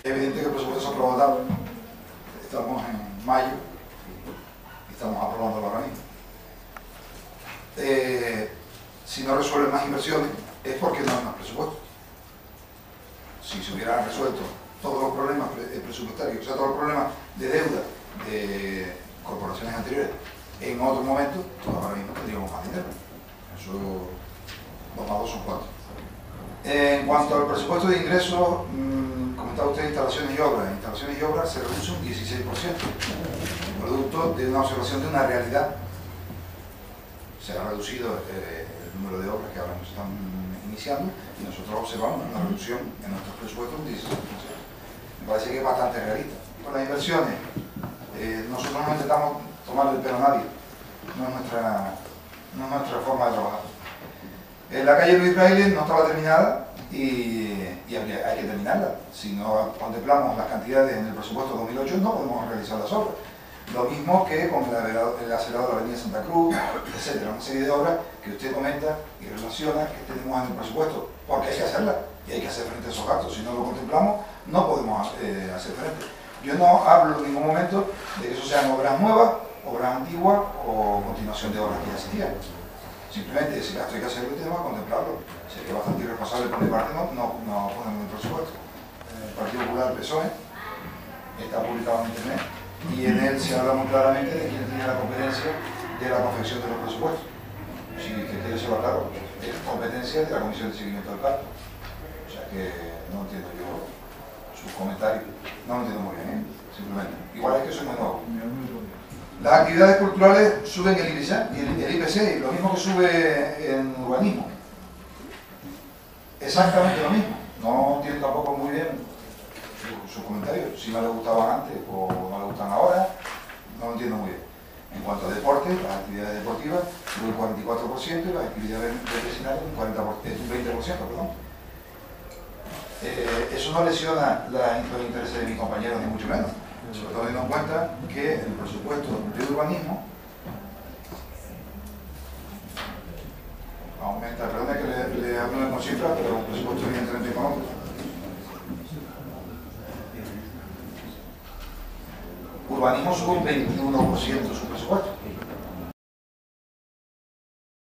Es evidente que el presupuesto se aprobó tarde. Estamos en mayo y estamos aprobándolo ahora mismo. Si no resuelven más inversiones es porque no hay más presupuesto. Si se hubieran resuelto todos los problemas presupuestarios, o sea, todos los problemas de deuda de corporaciones anteriores en otro momento, pues ahora mismo tendríamos más dinero. Eso, 2 más 2 son 4. En cuanto al presupuesto de ingresos, comentaba usted instalaciones y obras. Instalaciones y obras se reduce un 16%, producto de una observación de una realidad. Se ha reducido el número de obras que ahora nos están iniciando y nosotros observamos una reducción en nuestros presupuestos un 16%. Me parece que es bastante realista. Con las inversiones, nosotros no intentamos tomarle el pelo a nadie, no es nuestra forma de trabajar. La calle Luis Braille no estaba terminada y hay que terminarla. Si no contemplamos las cantidades en el presupuesto 2008 no podemos realizar las obras. Lo mismo que con el acelerador de la Avenida Santa Cruz, etcétera, una serie de obras que usted comenta y relaciona que tenemos en el presupuesto, porque hay que hacerlas y hay que hacer frente a esos gastos. Si no lo contemplamos, no podemos hacer frente. Yo no hablo en ningún momento de que eso sean obras nuevas, obras antiguas o continuación de obras que ya existían. Simplemente ese gasto hay que hacerlo y tenemos que contemplarlo. Sería bastante irresponsable por mi parte no ponerlo en el presupuesto. El Partido Popular PSOE está publicado en internet y en él se habla muy claramente de quién tiene la competencia de la confección de los presupuestos. Si que quiere ser claro, es competencia de la Comisión de Seguimiento del Pacto. O sea que no entiendo yo sus comentarios, no lo entiendo muy bien, simplemente. Igual es que soy muy nuevo. Las actividades culturales suben el IPC, y lo mismo que sube en urbanismo. Exactamente lo mismo. No entiendo tampoco muy bien sus comentarios, si no les gustaban antes o no les gustan ahora, no lo entiendo muy bien. En cuanto a deporte, las actividades deportivas suben un 44% y las actividades vecinales un 20%, perdón. Eso no lesiona los intereses de mis compañeros, ni mucho menos. Sobre todo teniendo en cuenta que el presupuesto de urbanismo aumenta, perdón que le hablo con cifras, pero el presupuesto evidentemente económico. Urbanismo sube un 21% su presupuesto.